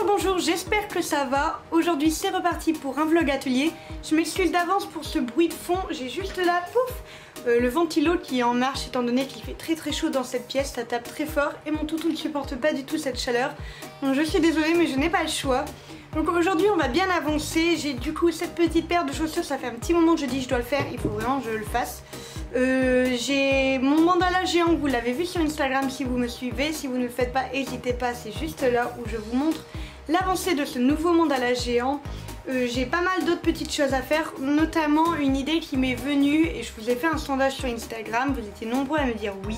Bonjour, j'espère que ça va. Aujourd'hui c'est reparti pour un vlog atelier. Je m'excuse d'avance pour ce bruit de fond, j'ai juste là, pouf, le ventilo qui est en marche étant donné qu'il fait très chaud dans cette pièce, ça tape très fort et mon toutou ne supporte pas du tout cette chaleur. Donc je suis désolée mais je n'ai pas le choix. Donc aujourd'hui on va bien avancer, j'ai du coup cette petite paire de chaussures, ça fait un petit moment que je dis je dois le faire, il faut vraiment que je le fasse. J'ai mon mandala géant, vous l'avez vu sur Instagram si vous me suivez, si vous ne le faites pas n'hésitez pas, c'est juste là où je vous montre l'avancée de ce nouveau mandala géant. J'ai pas mal d'autres petites choses à faire, notamment une idée qui m'est venue et je vous ai fait un sondage sur Instagram, vous étiez nombreux à me dire oui.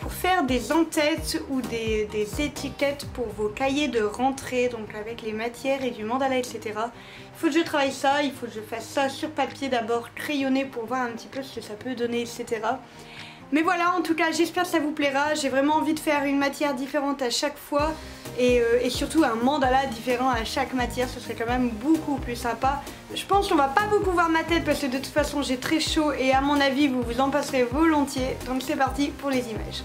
Pour faire des en-têtes ou des étiquettes pour vos cahiers de rentrée, donc avec les matières et du mandala, etc. Il faut que je travaille ça, il faut que je fasse ça sur papier d'abord, crayonné pour voir un petit peu ce que ça peut donner, etc. Mais voilà, en tout cas j'espère que ça vous plaira, j'ai vraiment envie de faire une matière différente à chaque fois et surtout un mandala différent à chaque matière, ce serait quand même beaucoup plus sympa. Je pense qu'on va pas beaucoup voir ma tête parce que de toute façon j'ai très chaud et à mon avis vous vous en passerez volontiers, donc c'est parti pour les images.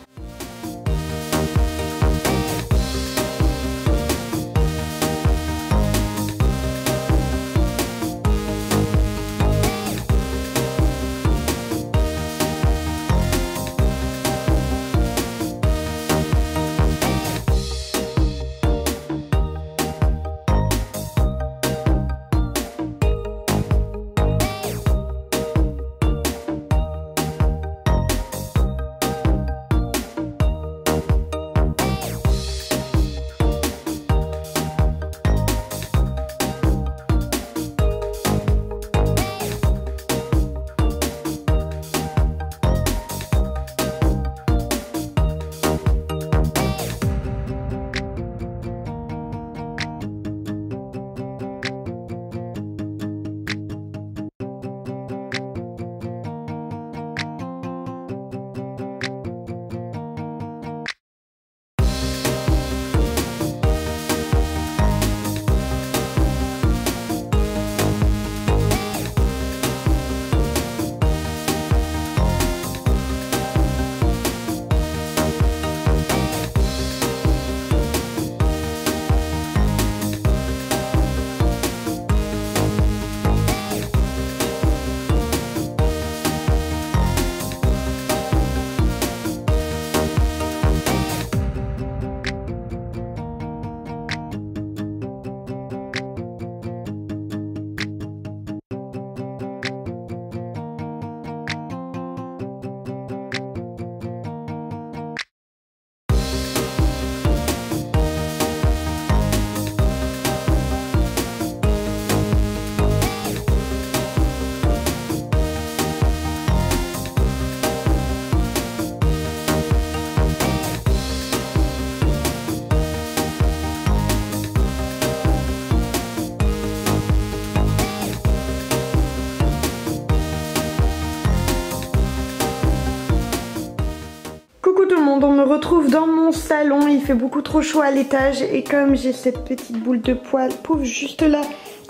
On me retrouve dans mon salon, il fait beaucoup trop chaud à l'étage et comme j'ai cette petite boule de poil, pouf, juste là,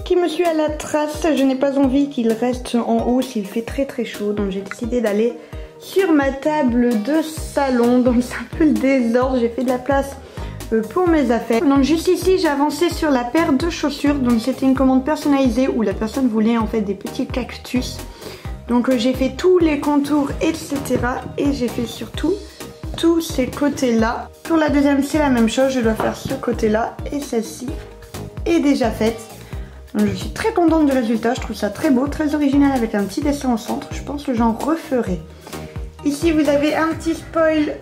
qui me suit à la trace, je n'ai pas envie qu'il reste en haut s'il fait très chaud, donc j'ai décidé d'aller sur ma table de salon, donc c'est un peu le désordre, j'ai fait de la place pour mes affaires. Donc juste ici j'ai avancé sur la paire de chaussures, donc c'était une commande personnalisée où la personne voulait en fait des petits cactus, donc j'ai fait tous les contours etc et j'ai fait surtout tous ces côtés là. Pour la deuxième c'est la même chose, je dois faire ce côté là et celle-ci est déjà faite. Donc je suis très contente du résultat, je trouve ça très beau, très original avec un petit dessin au centre, je pense que j'en referai. Ici vous avez un petit spoil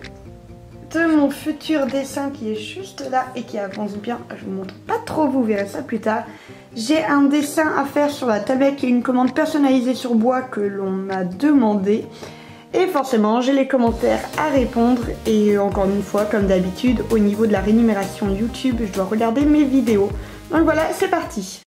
de mon futur dessin qui est juste là et qui avance bien, je vous montre pas trop, vous verrez ça plus tard. J'ai un dessin à faire sur la tablette qui est une commande personnalisée sur bois que l'on m'a demandé. Et forcément j'ai les commentaires à répondre et encore une fois comme d'habitude au niveau de la rémunération YouTube je dois regarder mes vidéos. Donc voilà, c'est parti.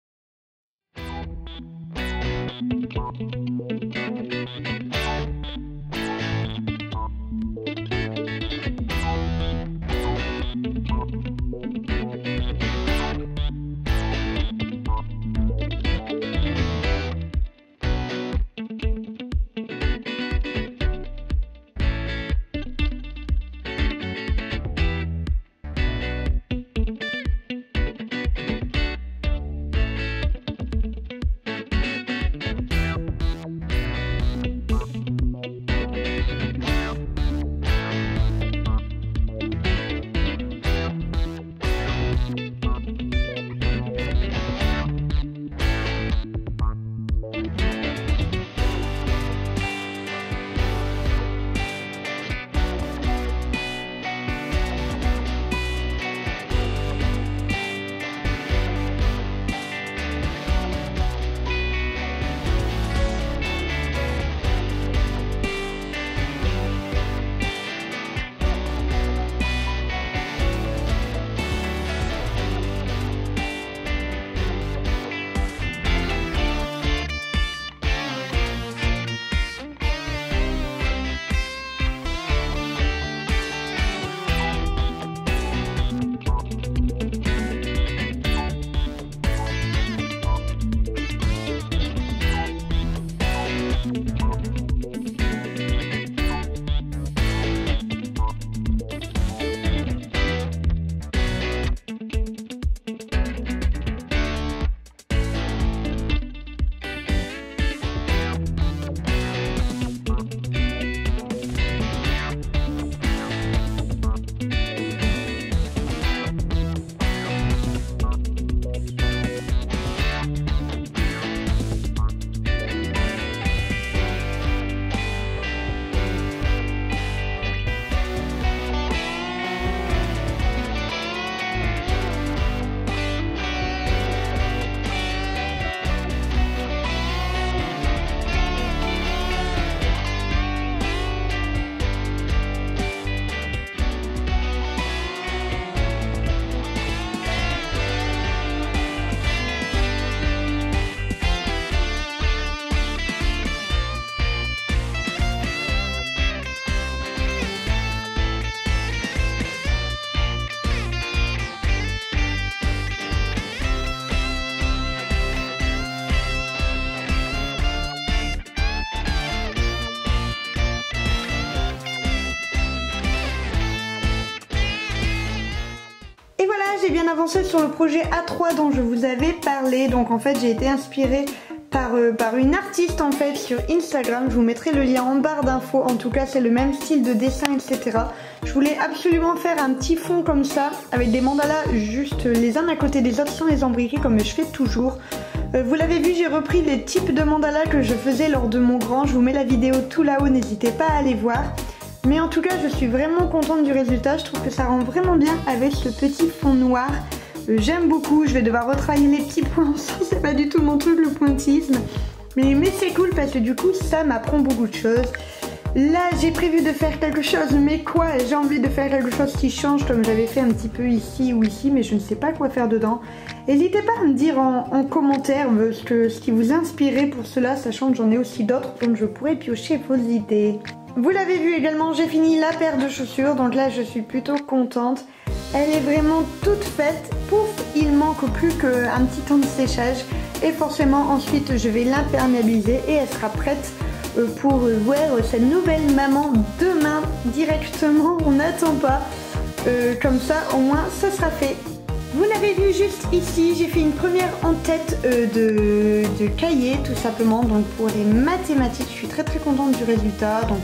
j'ai bien avancé sur le projet A3 dont je vous avais parlé. Donc en fait j'ai été inspirée par une artiste en fait sur Instagram. Je vous mettrai le lien en barre d'infos. En tout cas c'est le même style de dessin, etc. Je voulais absolument faire un petit fond comme ça avec des mandalas juste les uns à côté des autres sans les embriquer comme je fais toujours. Vous l'avez vu, j'ai repris les types de mandalas que je faisais lors de mon grand. Je vous mets la vidéo tout là-haut, n'hésitez pas à aller voir. Mais en tout cas je suis vraiment contente du résultat. Je trouve que ça rend vraiment bien avec ce petit fond noir. J'aime beaucoup, je vais devoir retravailler les petits points ensemble, c'est pas du tout mon truc le pointillisme. Mais c'est cool parce que du coup ça m'apprend beaucoup de choses. Là j'ai prévu de faire quelque chose, mais quoi? J'ai envie de faire quelque chose qui change comme j'avais fait un petit peu ici ou ici, mais je ne sais pas quoi faire dedans. N'hésitez pas à me dire en commentaire ce qui vous inspirait pour cela, sachant que j'en ai aussi d'autres, donc je pourrais piocher vos idées. Vous l'avez vu également, j'ai fini la paire de chaussures, donc là je suis plutôt contente. Elle est vraiment toute faite, pouf, il manque plus qu'un petit temps de séchage et forcément ensuite je vais l'imperméabiliser et elle sera prête pour voir sa nouvelle maman demain directement, on n'attend pas, comme ça au moins ça sera fait. Vous l'avez vu juste ici, j'ai fait une première en tête de cahier tout simplement, donc pour les mathématiques je suis très contente du résultat. Donc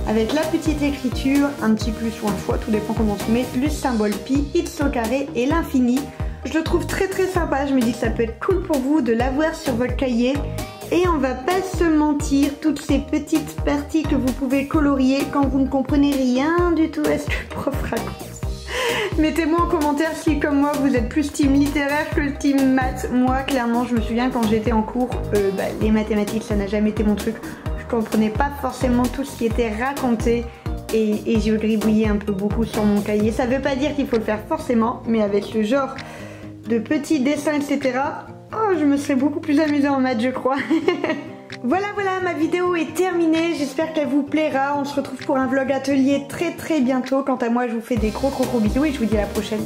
avec la petite écriture, un petit plus ou un fois, tout dépend comment on se met, le symbole pi, x au carré et l'infini. Je le trouve très sympa, je me dis que ça peut être cool pour vous de l'avoir sur votre cahier. Et on va pas se mentir, toutes ces petites parties que vous pouvez colorier quand vous ne comprenez rien du tout à ce que le prof raconte. Mettez-moi en commentaire si comme moi vous êtes plus team littéraire que le team maths. Moi clairement je me souviens quand j'étais en cours, les mathématiques ça n'a jamais été mon truc. Je comprenais pas forcément tout ce qui était raconté et je gribouillais un peu beaucoup sur mon cahier. Ça veut pas dire qu'il faut le faire forcément, mais avec ce genre de petits dessins etc. Oh, je me serais beaucoup plus amusée en maths je crois. Voilà, ma vidéo est terminée, j'espère qu'elle vous plaira. On se retrouve pour un vlog atelier très bientôt. Quant à moi, je vous fais des gros bisous et je vous dis à la prochaine.